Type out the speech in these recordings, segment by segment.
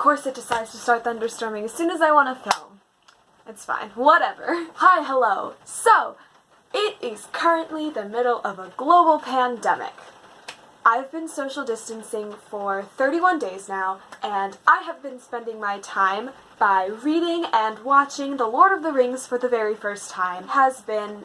course it decides to start thunderstorming as soon as I want to film. It's fine. Whatever. Hi, hello. So, it is currently the middle of a global pandemic. I've been social distancing for 31 days now, and I have been spending my time by reading and watching The Lord of the Rings for the very first time. It has been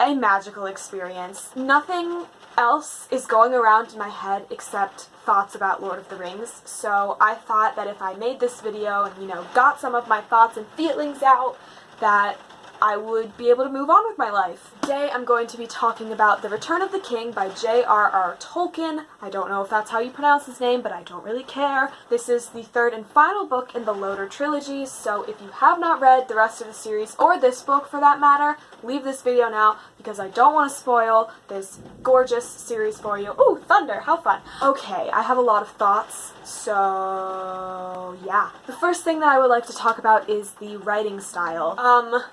a magical experience. Nothing else is going around in my head except thoughts about Lord of the Rings, so I thought that if I made this video and, got some of my thoughts and feelings out, that I would be able to move on with my life. Today I'm going to be talking about The Return of the King by J.R.R. Tolkien. I don't know if that's how you pronounce his name, but I don't really care. This is the third and final book in the LOTR trilogy, so if you have not read the rest of the series, or this book for that matter, leave this video now because I don't want to spoil this gorgeous series for you. Ooh, thunder, how fun. Okay, I have a lot of thoughts, so yeah. The first thing that I would like to talk about is the writing style.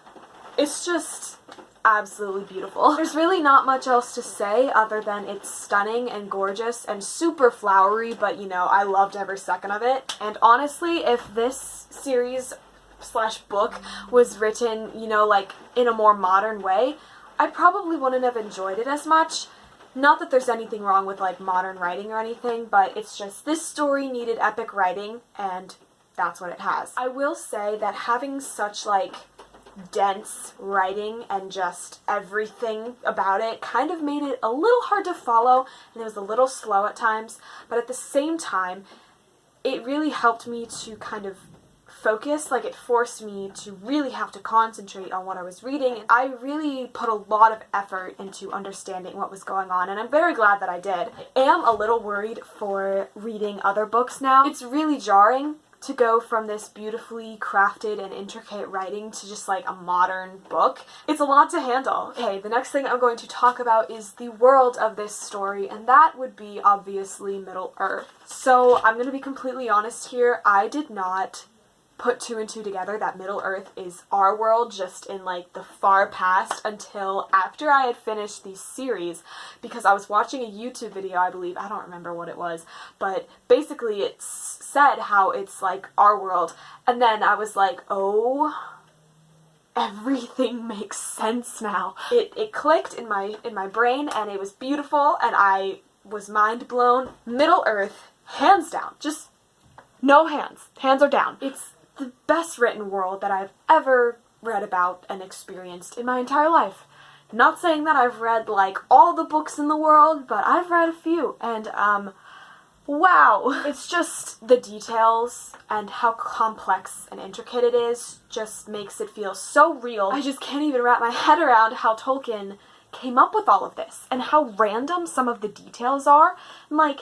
It's just absolutely beautiful. There's really not much else to say other than it's stunning and gorgeous and super flowery, but I loved every second of it. And honestly, if this series slash book was written, like in a more modern way, I probably wouldn't have enjoyed it as much. Not that there's anything wrong with like modern writing or anything, but it's just this story needed epic writing, and that's what it has. I will say that having such like dense writing and just everything about it kind of made it a little hard to follow, and it was a little slow at times, but at the same time it really helped me to kind of focus. Like, it forced me to really have to concentrate on what I was reading, and I really put a lot of effort into understanding what was going on, and I'm very glad that I did. I am a little worried for reading other books now. It's really jarring to go from this beautifully crafted and intricate writing to just like a modern book. It's a lot to handle. Okay, the next thing I'm going to talk about is the world of this story, and that would be obviously Middle-earth. So I'm going to be completely honest here, I did not put two and two together that Middle-earth is our world just in like the far past until after I had finished the series, because I was watching a YouTube video, I believe, I don't remember what it was, but basically it said how it's like our world, and then I was like, oh, everything makes sense now. It clicked in my brain, and it was beautiful, and I was mind blown. Middle-earth, hands down, just no hands are down. It's the best written world that I've ever read about and experienced in my entire life. Not saying that I've read like all the books in the world, but I've read a few, and wow. It's just the details and how complex and intricate it is just makes it feel so real. I just can't even wrap my head around how Tolkien came up with all of this and how random some of the details are. Like,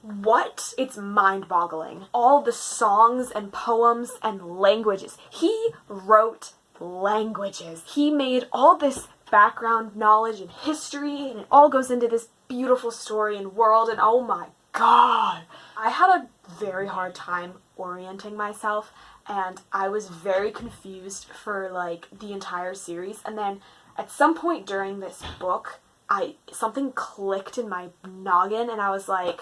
what? It's mind-boggling. All the songs and poems and languages. He wrote languages. He made all this background knowledge and history, and it all goes into this beautiful story and world, and oh my god. I had a very hard time orienting myself, and I was very confused for like the entire series, and then at some point during this book, something clicked in my noggin, and I was like,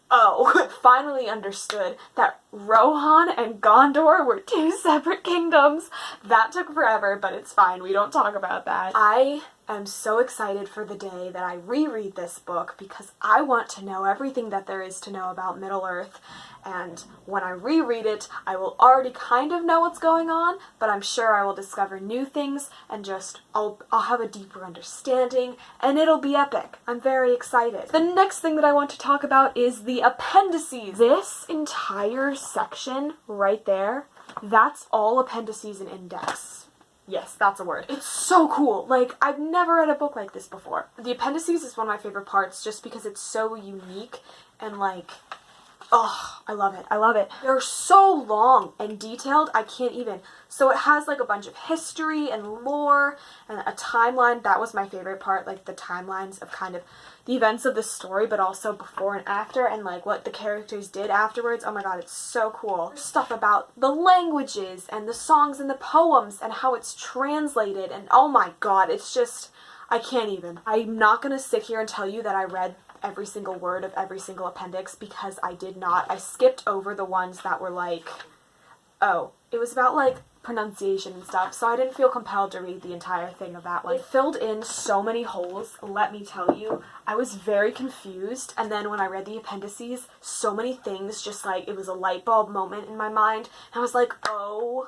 oh, finally understood that Rohan and Gondor were two separate kingdoms. That took forever, but it's fine. We don't talk about that. I am so excited for the day that I reread this book because I want to know everything that there is to know about Middle-earth, and when I reread it, I will already kind of know what's going on, but I'm sure I will discover new things and just, I'll have a deeper understanding, and it'll be epic. I'm very excited. The next thing that I want to talk about is the appendices. This entire section right there, that's all appendices and index. Yes, that's a word. It's so cool. Like, I've never read a book like this before. The appendices is one of my favorite parts just because it's so unique and like, oh, I love it. I love it. They're so long and detailed, I can't even. So it has like a bunch of history and lore and a timeline. That was my favorite part, like the timelines of kind of the events of the story, but also before and after, and like what the characters did afterwards. Oh my god, it's so cool. There's stuff about the languages and the songs and the poems and how it's translated, and oh my god, it's just, I can't even. I'm not gonna sit here and tell you that I read every single word of every single appendix because I did not. I skipped over the ones that were like, oh, it was about like pronunciation and stuff, so I didn't feel compelled to read the entire thing of that one. It filled in so many holes, let me tell you. I was very confused, and then when I read the appendices, so many things just like, it was a light bulb moment in my mind, and I was like, oh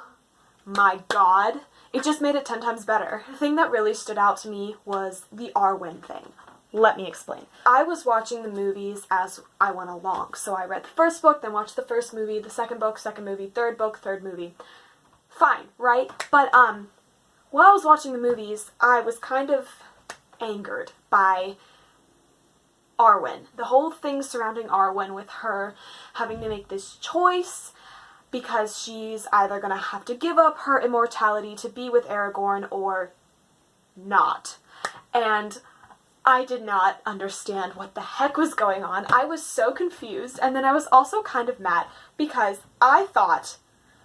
my god. It just made it 10 times better. The thing that really stood out to me was the Arwen thing. Let me explain. I was watching the movies as I went along, so I read the first book, then watched the first movie, the second book, second movie, third book, third movie. Fine, right? But, while I was watching the movies, I was kind of angered by Arwen. The whole thing surrounding Arwen with her having to make this choice because she's either gonna have to give up her immortality to be with Aragorn or not. And I did not understand what the heck was going on. I was so confused, and then I was also kind of mad because I thought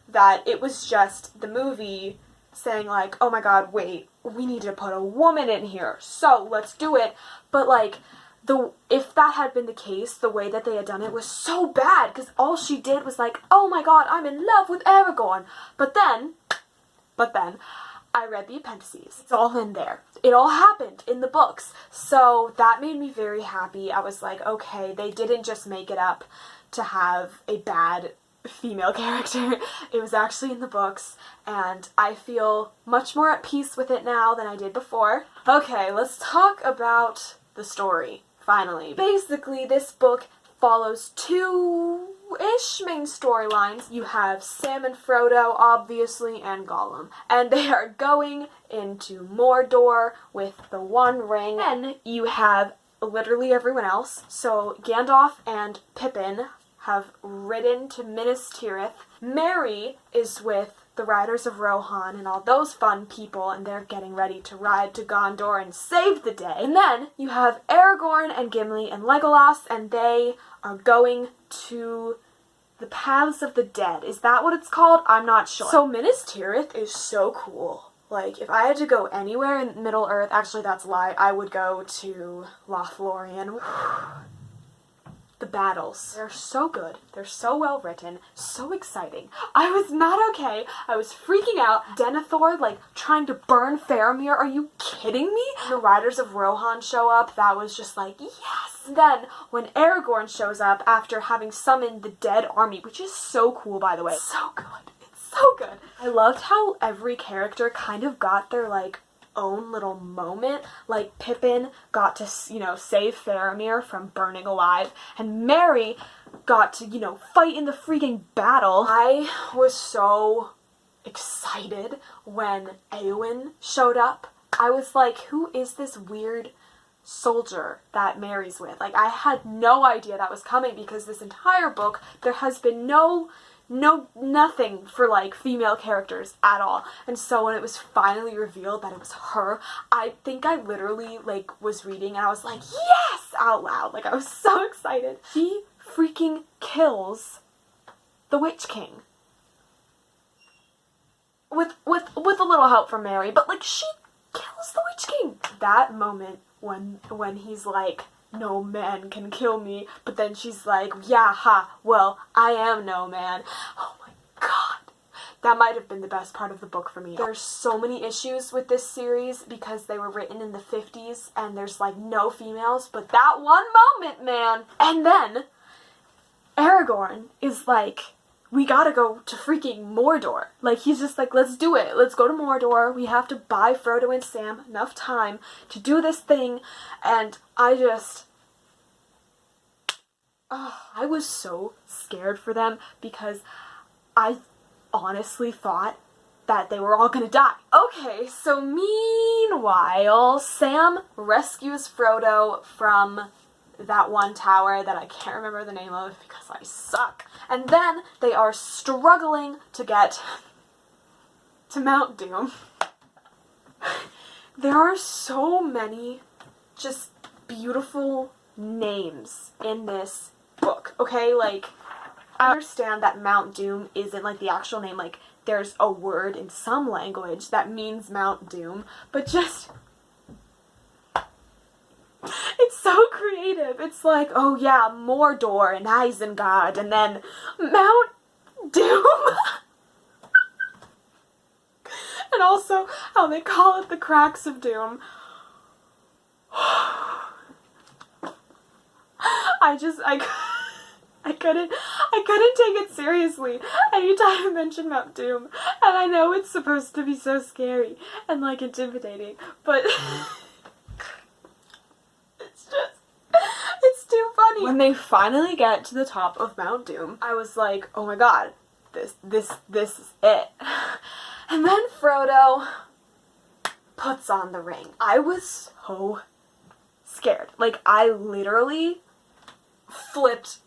that it was just the movie saying like, oh my god, wait, we need to put a woman in here, so let's do it. But like, if that had been the case, the way that they had done it was so bad, because all she did was like, oh my god, I'm in love with Aragorn. But then, I read the appendices. It's all in there. It all happened in the books. So that made me very happy. I was like, okay, they didn't just make it up to have a bad female character. It was actually in the books, and I feel much more at peace with it now than I did before. Okay, let's talk about the story, finally. Basically, this book follows two-ish main storylines. You have Sam and Frodo, obviously, and Gollum, and they are going into Mordor with the One Ring. Then you have literally everyone else. So Gandalf and Pippin have ridden to Minas Tirith. Merry is with the Riders of Rohan and all those fun people, and they're getting ready to ride to Gondor and save the day. And then you have Aragorn and Gimli and Legolas, and they are going to the Paths of the Dead. Is that what it's called? I'm not sure. So Minas Tirith is so cool. Like, if I had to go anywhere in Middle-earth, actually that's a lie, I would go to Lothlorien. The battles. They're so good. They're so well written. So exciting. I was not okay. I was freaking out. Denethor, like, trying to burn Faramir. Are you kidding me? The Riders of Rohan show up. That was just like, yes! Then, when Aragorn shows up after having summoned the dead army, which is so cool, by the way. So good. It's so good. I loved how every character kind of got their, like, own little moment. Like, Pippin got to, save Faramir from burning alive, and Merry got to, fight in the freaking battle. I was so excited when Eowyn showed up. I was like, who is this weird soldier that Merry's with? Like, I had no idea that was coming because this entire book, there has been nothing for, like, female characters at all. And so when it was finally revealed that it was her, I think I literally, like, was reading and I was like, yes! Out loud. Like, I was so excited. She freaking kills the Witch King. With a little help from Merry, but, like, she kills the Witch King. That moment when he's like, no man can kill me, but then she's like, yeah, ha, well, I am no man. Oh my god. That might have been the best part of the book for me. There's so many issues with this series because they were written in the 50s and there's, like, no females, but that one moment, man. And then Aragorn is like, we gotta go to freaking Mordor. Like, he's just like, let's do it. Let's go to Mordor. We have to buy Frodo and Sam enough time to do this thing. And I was so scared for them because I honestly thought that they were all gonna die. Okay, so meanwhile, Sam rescues Frodo from that one tower that I can't remember the name of because I suck. And then they are struggling to get to Mount Doom. There are so many just beautiful names in this book, okay? Like, I understand that Mount Doom isn't, like, the actual name. Like, there's a word in some language that means Mount Doom, but just, it's so creative. It's like, oh yeah, Mordor and Isengard, and then Mount Doom. And also how they call it the Cracks of Doom. I couldn't take it seriously anytime I mention Mount Doom. And I know it's supposed to be so scary and like intimidating, but it's too funny. When they finally get to the top of Mount Doom, I was like, oh my god, this is it. And then Frodo puts on the ring. I was so scared. Like, I literally flipped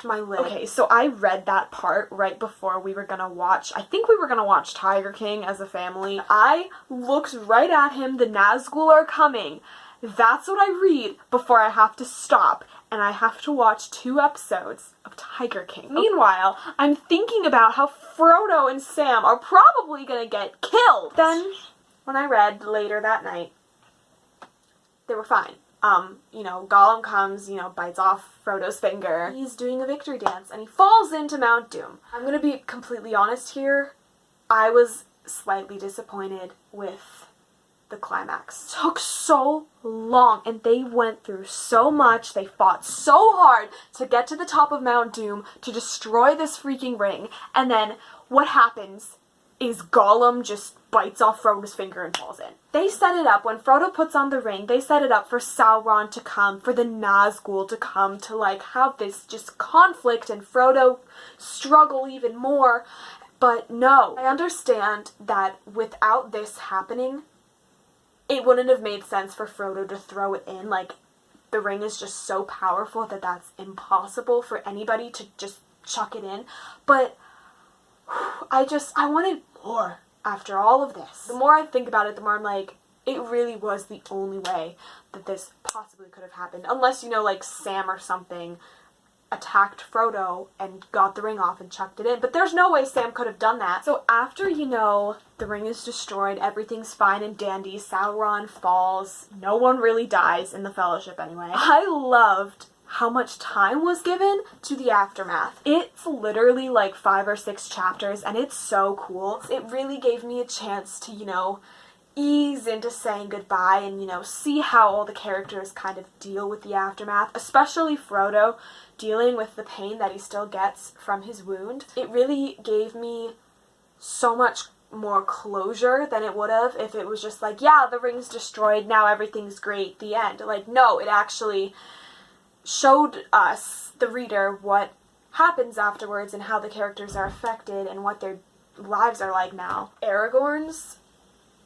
my lid. Okay, so I read that part right before we were gonna watch, I think we were gonna watch Tiger King as a family. I looked right at him, the Nazgul are coming. That's what I read before I have to stop and I have to watch 2 episodes of Tiger King. Meanwhile, I'm thinking about how Frodo and Sam are probably gonna get killed. Then, when I read later that night, they were fine. Gollum comes, bites off Frodo's finger. He's doing a victory dance and he falls into Mount Doom. I'm gonna be completely honest here. I was slightly disappointed with the climax. It took so long and they went through so much. They fought so hard to get to the top of Mount Doom to destroy this freaking ring. And then what happens is Gollum just bites off Frodo's finger and falls in. They set it up, when Frodo puts on the ring, they set it up for Sauron to come, for the Nazgul to come, to have this just conflict and Frodo struggle even more. But no, I understand that without this happening, it wouldn't have made sense for Frodo to throw it in. The ring is just so powerful that that's impossible for anybody to just chuck it in. But I wanted more after all of this. The more I think about it, the more I'm like, it really was the only way that this possibly could have happened. Unless, Sam or something attacked Frodo and got the ring off and chucked it in. But there's no way Sam could have done that. So after, the ring is destroyed, everything's fine and dandy, Sauron falls, no one really dies in the Fellowship anyway. I loved how much time was given to the aftermath. It's literally 5 or 6 chapters and it's so cool. It really gave me a chance to, ease into saying goodbye and, see how all the characters kind of deal with the aftermath, especially Frodo dealing with the pain that he still gets from his wound. It really gave me so much more closure than it would have if it was just yeah, the ring's destroyed, now everything's great, the end. No, it actually showed us, the reader, what happens afterwards and how the characters are affected and what their lives are like now. Aragorn's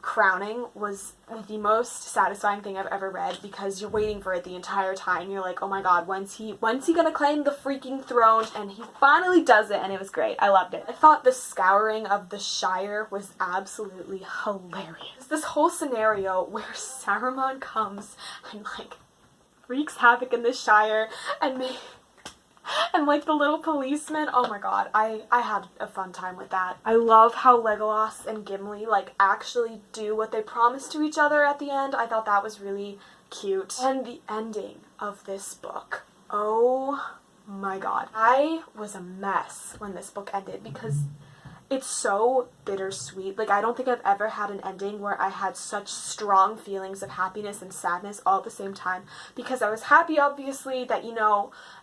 crowning was the most satisfying thing I've ever read, because you're waiting for it the entire time. You're like, oh my god, when's he gonna claim the freaking throne? And he finally does it, and it was great. I loved it. I thought the scouring of the Shire was absolutely hilarious. This whole scenario where Saruman comes and wreaks havoc in the Shire and the little policeman, oh my god, I had a fun time with that. I love how Legolas and Gimli actually do what they promise to each other at the end. I thought that was really cute. And the ending of this book, oh my god. I was a mess when this book ended because it's so bittersweet. I don't think I've ever had an ending where I had such strong feelings of happiness and sadness all at the same time. Because I was happy, obviously, that,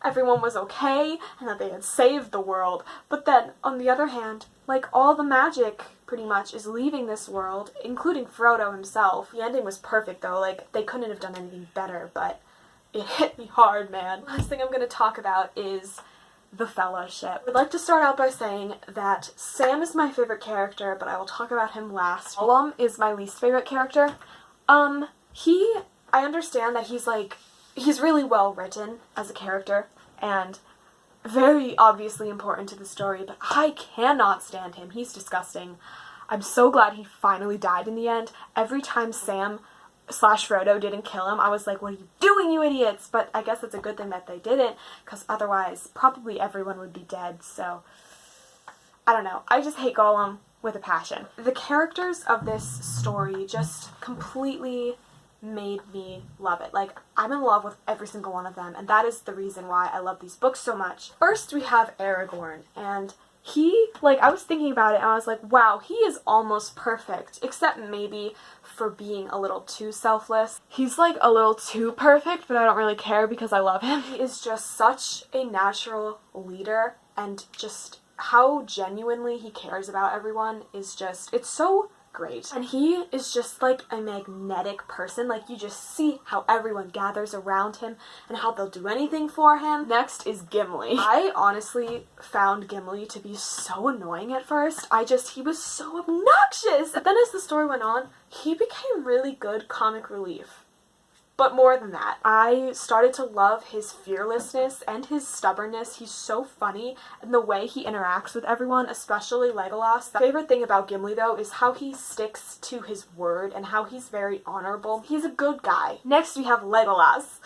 everyone was okay and that they had saved the world. But then, on the other hand, all the magic, pretty much, is leaving this world, including Frodo himself. The ending was perfect, though. They couldn't have done anything better, but it hit me hard, man. Last thing I'm going to talk about is the Fellowship. I'd like to start out by saying that Sam is my favorite character, but I will talk about him last. Gollum is my least favorite character. I understand that he's really well written as a character, and very obviously important to the story, but I cannot stand him. He's disgusting. I'm so glad he finally died in the end. Every time Sam / Frodo didn't kill him, I was like, what are you doing, you idiots? But I guess it's a good thing that they didn't, because otherwise probably everyone would be dead, so I don't know. I just hate Gollum with a passion. The characters of this story just completely made me love it. Like, I'm in love with every single one of them, and that is the reason why I love these books so much. First, we have Aragorn, and he, like, I was thinking about it, and I was like, wow, he is almost perfect, except maybe for being a little too selfless. He's, like, a little too perfect, but I don't really care because I love him. He is just such a natural leader, and just how genuinely he cares about everyone is just, it's so great. And he is just like a magnetic person. Like, you just see how everyone gathers around him and how they'll do anything for him. Next is Gimli. I honestly found Gimli to be so annoying at first. He was so obnoxious. But then as the story went on, he became really good comic relief. But more than that, I started to love his fearlessness and his stubbornness. He's so funny, and the way he interacts with everyone, especially Legolas. The favorite thing about Gimli, though, is how he sticks to his word and how he's very honorable. He's a good guy. Next, we have Legolas.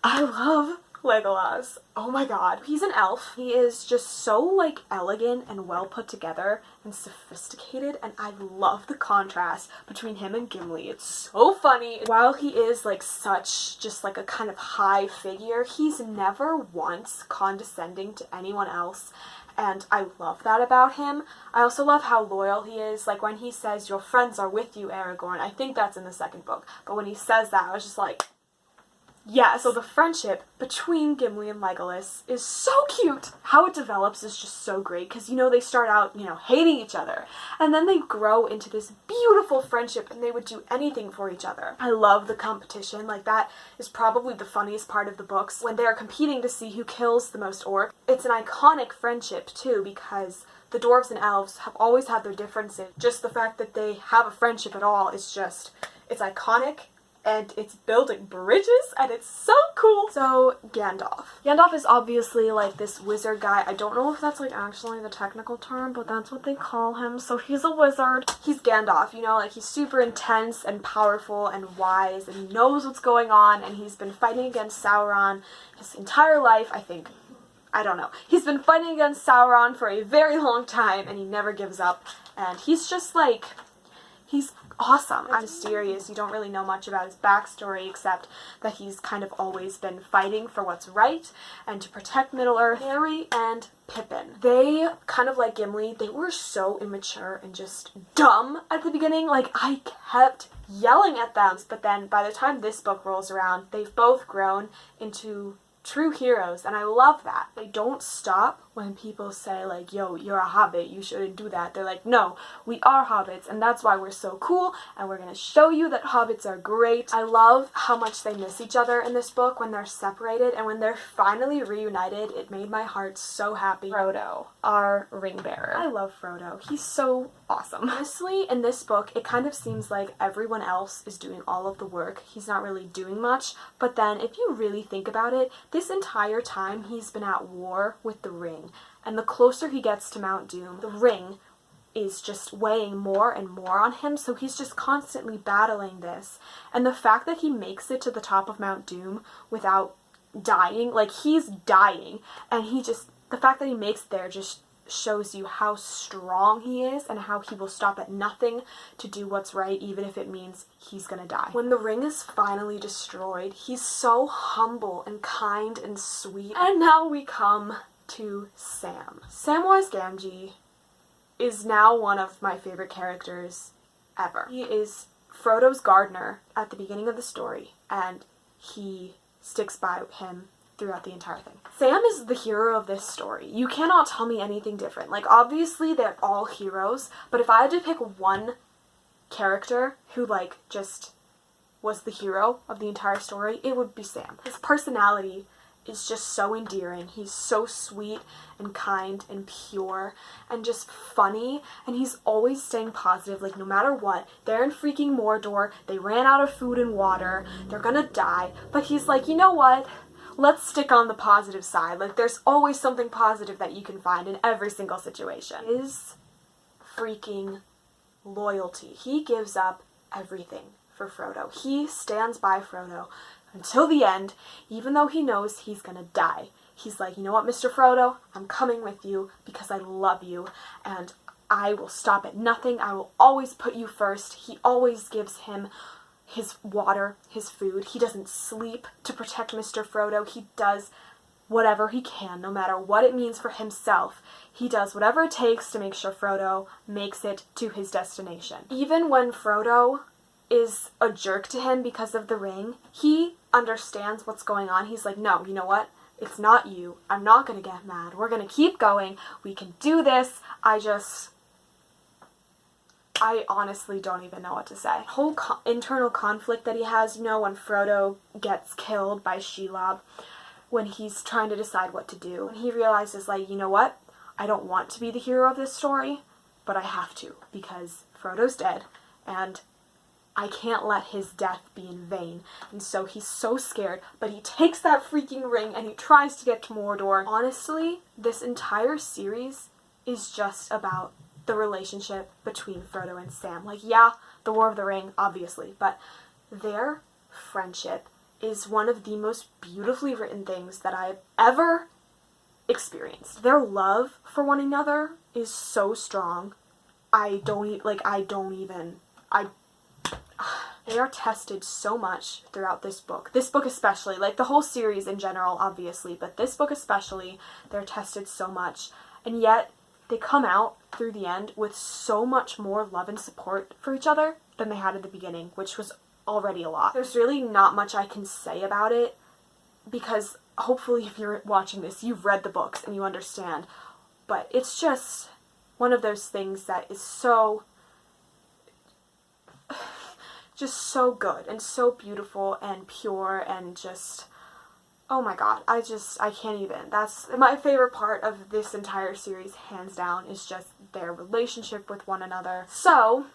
I love Legolas. Oh my god. He's an elf. He is just so, like, elegant and well put together and sophisticated, and I love the contrast between him and Gimli. It's so funny. While he is, like, such just, like, a kind of high figure, he's never once condescending to anyone else, and I love that about him. I also love how loyal he is. Like, when he says, "Your friends are with you, Aragorn," I think that's in the second book, but when he says that, I was just like, yeah. So the friendship between Gimli and Legolas is so cute. How it develops is just so great because, you know, they start out, you know, hating each other, and then they grow into this beautiful friendship, and they would do anything for each other. I love the competition. Like, that is probably the funniest part of the books, when they are competing to see who kills the most orcs. It's an iconic friendship too, because the dwarves and elves have always had their differences. Just the fact that they have a friendship at all is just, it's iconic. And it's building bridges, and it's so cool. So, Gandalf. Gandalf is obviously, like, this wizard guy. I don't know if that's, like, actually the technical term, but that's what they call him. So he's a wizard. He's Gandalf, you know, like, he's super intense and powerful and wise and knows what's going on, and he's been fighting against Sauron his entire life, I think. I don't know. He's been fighting against Sauron for a very long time, and he never gives up. And he's just, like, he's awesome. I'm mysterious. You don't really know much about his backstory except that he's kind of always been fighting for what's right and to protect Middle-earth. Merry and Pippin. They, kind of like Gimli, they were so immature and just dumb at the beginning. Like, I kept yelling at them, but then by the time this book rolls around, they've both grown into true heroes, and I love that. They don't stop when people say, like, yo, you're a hobbit, you shouldn't do that. They're like, no, we are hobbits, and that's why we're so cool, and we're gonna show you that hobbits are great. I love how much they miss each other in this book when they're separated, and when they're finally reunited, it made my heart so happy. Frodo, our ring bearer. I love Frodo. He's so awesome. Honestly, in this book, it kind of seems like everyone else is doing all of the work. He's not really doing much, but then if you really think about it, this entire time he's been at war with the ring. And the closer he gets to Mount Doom, the ring is just weighing more and more on him, so he's just constantly battling this. And the fact that he makes it to the top of Mount Doom without dying, like, he's dying, and the fact that he makes it there just shows you how strong he is and how he will stop at nothing to do what's right, even if it means he's gonna die. When the ring is finally destroyed, he's so humble and kind and sweet. And now we come to Sam. Samwise Gamgee is now one of my favorite characters ever. He is Frodo's gardener at the beginning of the story, and he sticks by him throughout the entire thing. Sam is the hero of this story. You cannot tell me anything different. Like, obviously they're all heroes, but if I had to pick one character who, like, just was the hero of the entire story, it would be Sam. His personality is just so endearing. He's so sweet and kind and pure and just funny, and he's always staying positive. Like, no matter what, they're in freaking Mordor, they ran out of food and water, they're gonna die, but he's like, you know what? Let's stick on the positive side. Like, there's always something positive that you can find in every single situation. His freaking loyalty. He gives up everything for Frodo. He stands by Frodo until the end, even though he knows he's gonna die. He's like, you know what, Mr. Frodo, I'm coming with you because I love you, and I will stop at nothing. I will always put you first. He always gives him his water, his food. He doesn't sleep to protect Mr. Frodo. He does whatever he can, no matter what it means for himself. He does whatever it takes to make sure Frodo makes it to his destination. Even when Frodo is a jerk to him because of the ring, he understands what's going on. He's like, no, you know what? It's not you. I'm not going to get mad. We're going to keep going. We can do this. I honestly don't even know what to say. Whole internal conflict that he has, you know, when Frodo gets killed by Shelob, when he's trying to decide what to do. And he realizes, like, you know what? I don't want to be the hero of this story, but I have to, because Frodo's dead, and I can't let his death be in vain. And so he's so scared, but he takes that freaking ring and he tries to get to Mordor. Honestly, this entire series is just about the relationship between Frodo and Sam. Like, yeah, the War of the Ring, obviously, but their friendship is one of the most beautifully written things that I've ever experienced. Their love for one another is so strong. They are tested so much throughout this book. This book especially, like the whole series in general, obviously, but this book especially, they're tested so much. And yet, they come out through the end with so much more love and support for each other than they had at the beginning, which was already a lot. There's really not much I can say about it, because hopefully if you're watching this, you've read the books and you understand. But it's just one of those things that is so good and so beautiful and pure and just, oh my god, I can't even. That's my favorite part of this entire series, hands down, is just their relationship with one another. So,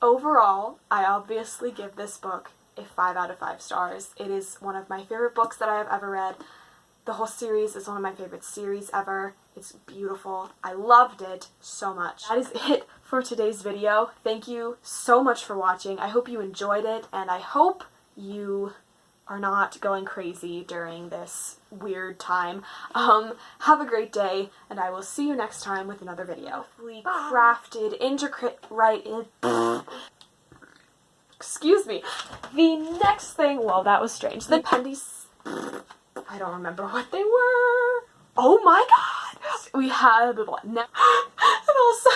overall, I obviously give this book a 5 out of 5 stars. It is one of my favorite books that I have ever read. The whole series is one of my favorite series ever. It's beautiful. I loved it so much. That is it for today's video. Thank you so much for watching. I hope you enjoyed it, and I hope you are not going crazy during this weird time. Have a great day, and I will see you next time with another video. Crafted, intricate, excuse me. The next thing, well, that was strange. The pendies, I don't remember what they were. Oh my god! We have, and also